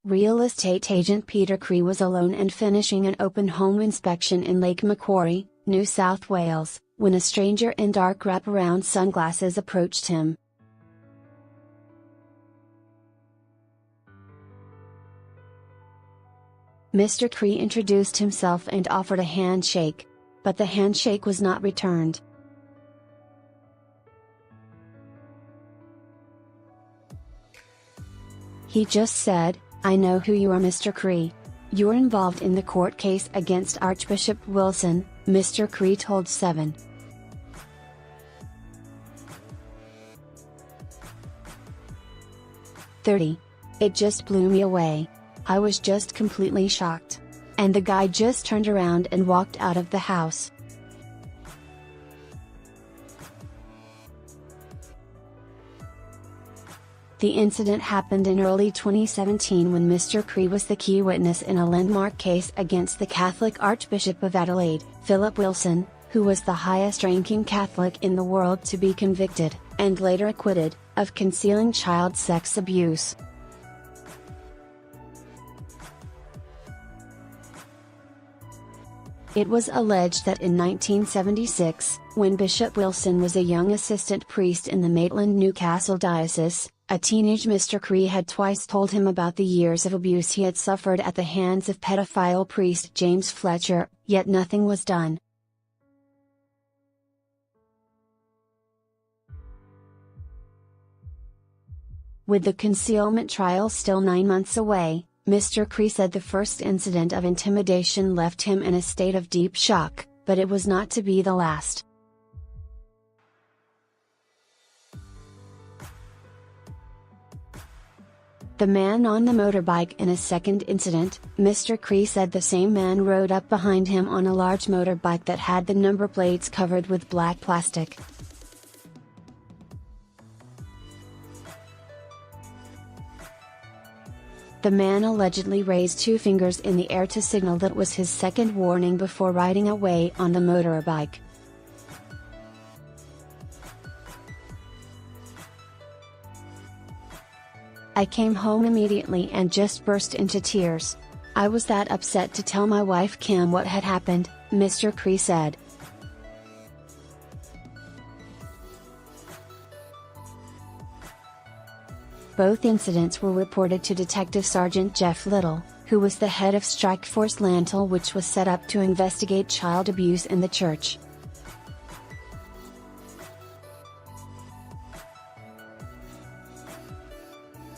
Real estate agent Peter Creigh was alone and finishing an open home inspection in Lake Macquarie, New South Wales, when a stranger in dark wraparound sunglasses approached him. Mr. Creigh introduced himself and offered a handshake, but the handshake was not returned. He just said, "I know who you are, Mr. Creigh. You're involved in the court case against Archbishop Wilson," Mr. Creigh told 7:30. "It just blew me away. I was just completely shocked. And the guy just turned around and walked out of the house." The incident happened in early 2017 when Mr. Creigh was the key witness in a landmark case against the Catholic Archbishop of Adelaide, Philip Wilson, who was the highest-ranking Catholic in the world to be convicted, and later acquitted, of concealing child sex abuse. It was alleged that in 1976, when Bishop Wilson was a young assistant priest in the Maitland-Newcastle diocese, a teenage Mr. Creigh had twice told him about the years of abuse he had suffered at the hands of pedophile priest James Fletcher, yet nothing was done. With the concealment trial still 9 months away, Mr. Creigh said the first incident of intimidation left him in a state of deep shock, but it was not to be the last. The man on the motorbike in a second incident, Mr. Creigh said the same man rode up behind him on a large motorbike that had the number plates covered with black plastic. The man allegedly raised 2 fingers in the air to signal that was his second warning before riding away on the motorbike. "I came home immediately and just burst into tears. I was that upset to tell my wife Kim what had happened," Mr. Creigh said. Both incidents were reported to Detective Sergeant Jeff Little, who was the head of Strikeforce Lantal, which was set up to investigate child abuse in the church.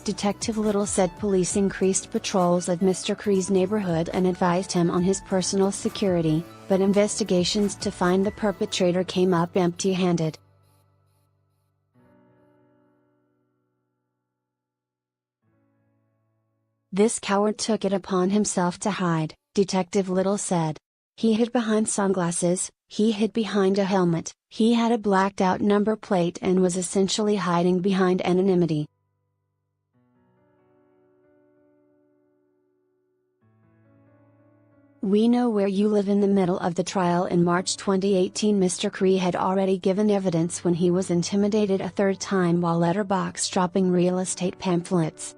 Detective Little said police increased patrols at Mr. Creigh's neighborhood and advised him on his personal security, but investigations to find the perpetrator came up empty-handed. "This coward took it upon himself to hide," Detective Little said. "He hid behind sunglasses, he hid behind a helmet, he had a blacked-out number plate and was essentially hiding behind anonymity." "We know where you live." In the middle of the trial in March 2018, Mr. Creigh had already given evidence when he was intimidated a third time while letterbox dropping real estate pamphlets.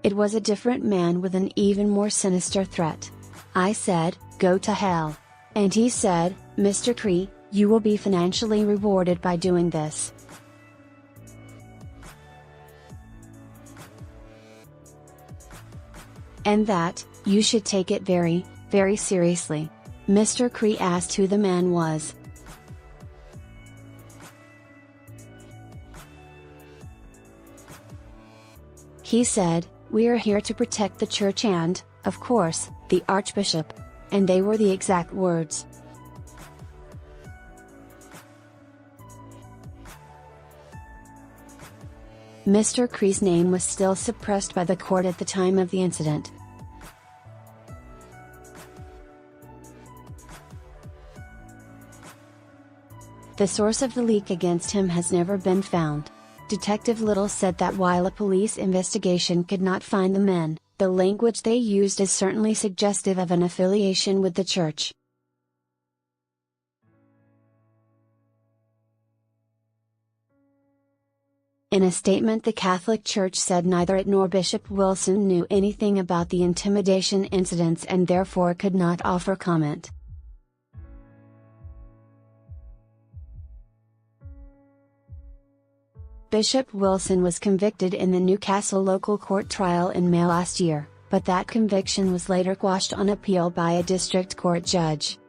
It was a different man with an even more sinister threat. "I said, 'Go to hell.' And he said, 'Mr. Creigh, you will be financially rewarded by doing this. And that, you should take it very, very seriously.'" Mr. Creigh asked who the man was. He said, "We are here to protect the church and, of course, the Archbishop." And they were the exact words. Mr. Creigh's name was still suppressed by the court at the time of the incident. The source of the leak against him has never been found. Detective Little said that while a police investigation could not find the men, The language they used is certainly suggestive of an affiliation with the church. In a statement, the Catholic Church said neither it nor Bishop Wilson knew anything about the intimidation incidents and therefore could not offer comment. Bishop Wilson was convicted in the Newcastle local court trial in May last year, but that conviction was later quashed on appeal by a district court judge.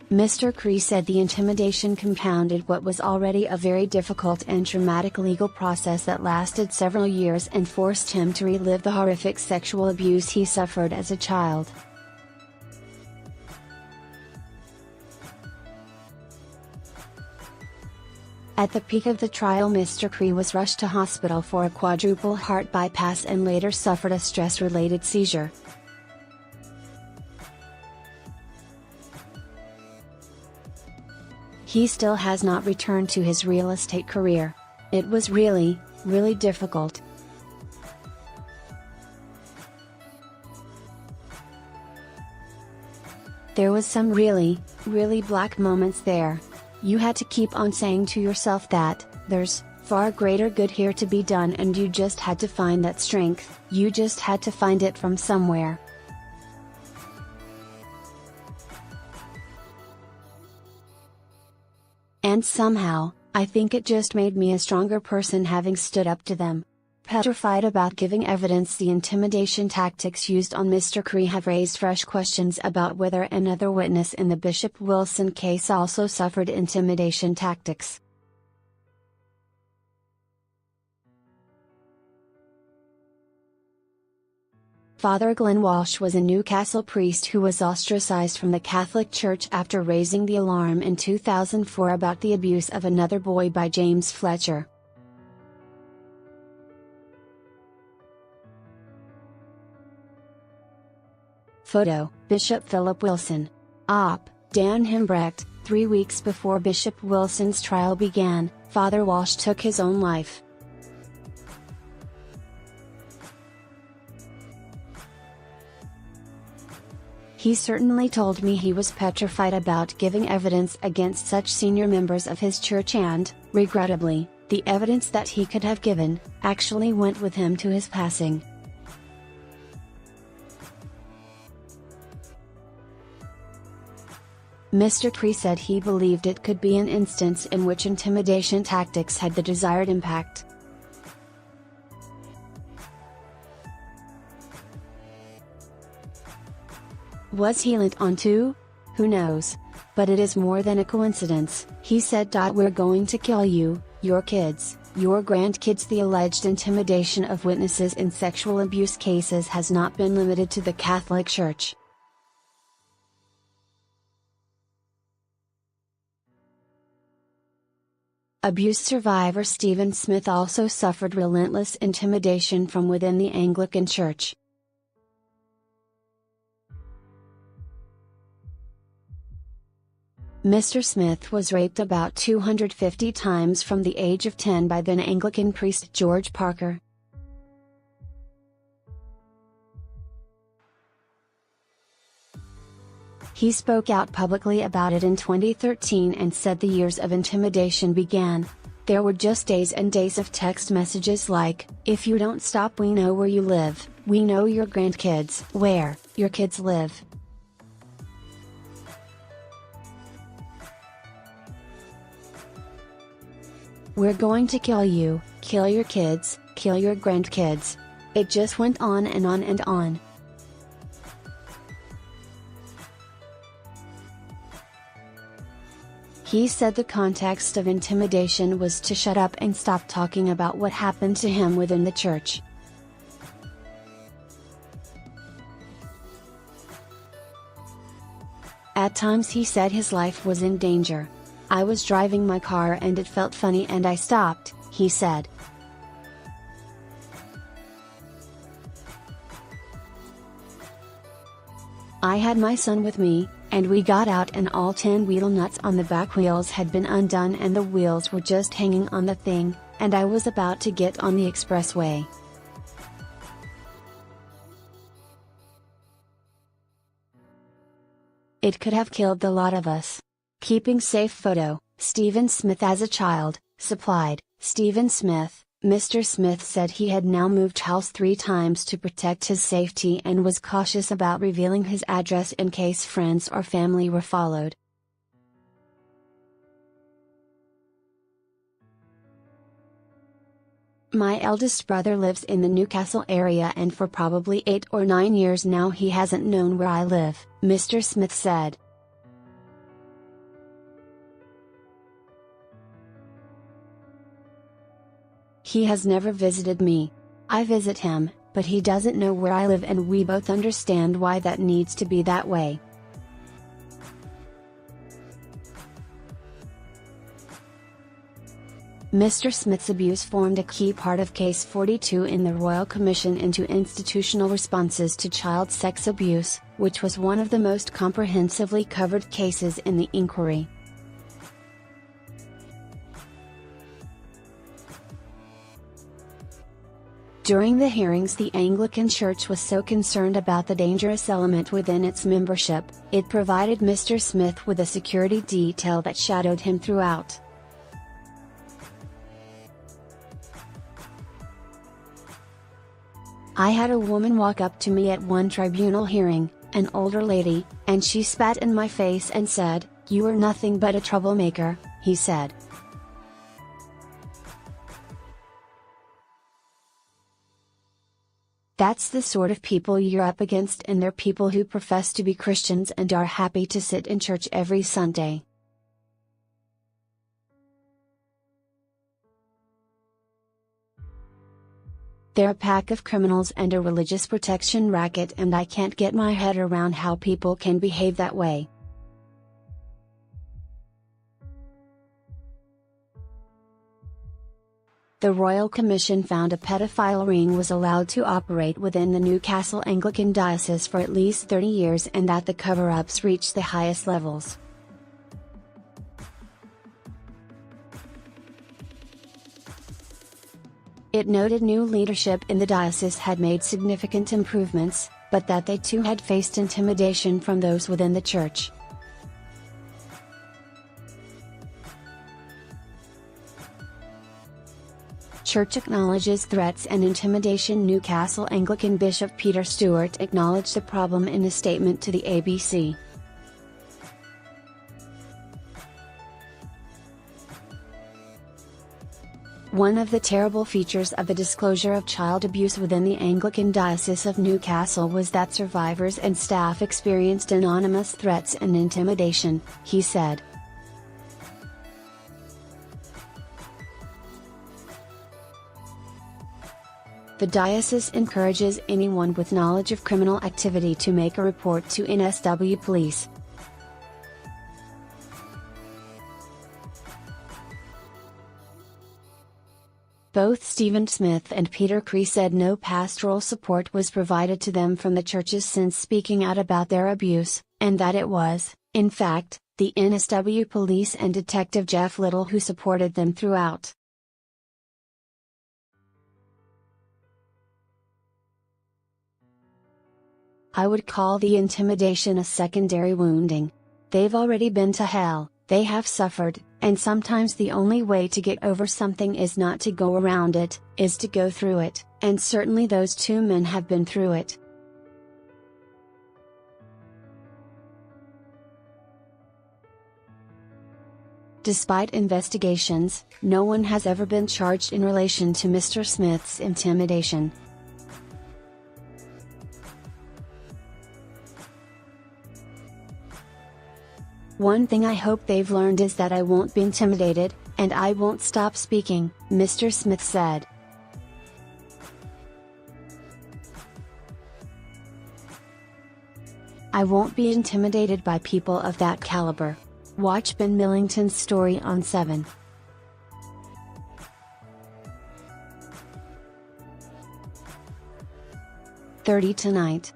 Mr. Creigh said the intimidation compounded what was already a very difficult and traumatic legal process that lasted several years and forced him to relive the horrific sexual abuse he suffered as a child. At the peak of the trial, Mr. Creigh was rushed to hospital for a quadruple heart bypass and later suffered a stress-related seizure. He still has not returned to his real estate career. It was really, really difficult. There was some really, really black moments there. You had to keep on saying to yourself that, there's far greater good here to be done, and you just had to find that strength, you just had to find it from somewhere. And somehow, I think it just made me a stronger person having stood up to them. Petrified about giving evidence, the intimidation tactics used on Mr. Creigh have raised fresh questions about whether another witness in the Bishop Wilson case also suffered intimidation tactics. Father Glenn Walsh was a Newcastle priest who was ostracized from the Catholic Church after raising the alarm in 2004 about the abuse of another boy by James Fletcher. Photo: Bishop Philip Wilson. Op: Dan Himbrecht. 3 weeks before Bishop Wilson's trial began, Father Walsh took his own life. He certainly told me he was petrified about giving evidence against such senior members of his church and, regrettably, the evidence that he could have given, actually went with him to his passing. Mr. Creigh said he believed it could be an instance in which intimidation tactics had the desired impact. Was he led on to? Who knows? But it is more than a coincidence, he said. We're going to kill you, your kids, your grandkids. The alleged intimidation of witnesses in sexual abuse cases has not been limited to the Catholic Church. Abuse survivor Stephen Smith also suffered relentless intimidation from within the Anglican Church. Mr. Smith was raped about 250 times from the age of 10 by then Anglican priest George Parker. He spoke out publicly about it in 2013 and said the years of intimidation began. There were just days and days of text messages like, "If you don't stop, we know where you live, we know your grandkids, where your kids live." "We're going to kill you, kill your kids, kill your grandkids." It just went on and on and on. He said the context of intimidation was to shut up and stop talking about what happened to him within the church. At times he said his life was in danger. "I was driving my car and it felt funny and I stopped," he said. "I had my son with me, and we got out and all 10 wheel nuts on the back wheels had been undone and the wheels were just hanging on the thing, and I was about to get on the expressway. It could have killed the lot of us. Keeping safe photo, Stephen Smith as a child, supplied, Stephen Smith. Mr. Smith said he had now moved house 3 times to protect his safety and was cautious about revealing his address in case friends or family were followed. My eldest brother lives in the Newcastle area and for probably 8 or 9 years now he hasn't known where I live, Mr. Smith said. He has never visited me. I visit him, but he doesn't know where I live and we both understand why that needs to be that way. Mr. Smith's abuse formed a key part of Case 42 in the Royal Commission into Institutional Responses to Child Sex Abuse, which was one of the most comprehensively covered cases in the inquiry. During the hearings, the Anglican Church was so concerned about the dangerous element within its membership, it provided Mr. Smith with a security detail that shadowed him throughout. I had a woman walk up to me at one tribunal hearing, an older lady, and she spat in my face and said, "You are nothing but a troublemaker," he said. That's the sort of people you're up against, and they're people who profess to be Christians and are happy to sit in church every Sunday. They're a pack of criminals and a religious protection racket, and I can't get my head around how people can behave that way. The Royal Commission found a pedophile ring was allowed to operate within the Newcastle Anglican Diocese for at least 30 years and that the cover-ups reached the highest levels. It noted new leadership in the diocese had made significant improvements, but that they too had faced intimidation from those within the church. Church acknowledges threats and intimidation. Newcastle Anglican Bishop Peter Stewart acknowledged the problem in a statement to the ABC. One of the terrible features of the disclosure of child abuse within the Anglican Diocese of Newcastle was that survivors and staff experienced anonymous threats and intimidation, he said. The diocese encourages anyone with knowledge of criminal activity to make a report to NSW Police. Both Stephen Smith and Peter Creigh said no pastoral support was provided to them from the churches since speaking out about their abuse, and that it was, in fact, the NSW Police and Detective Jeff Little who supported them throughout. I would call the intimidation a secondary wounding. They've already been to hell, they have suffered, and sometimes the only way to get over something is not to go around it, is to go through it, and certainly those 2 men have been through it. Despite investigations, no one has ever been charged in relation to Mr. Smith's intimidation. One thing I hope they've learned is that I won't be intimidated, and I won't stop speaking, Mr. Smith said. I won't be intimidated by people of that caliber. Watch Ben Millington's story on 7. .30 tonight.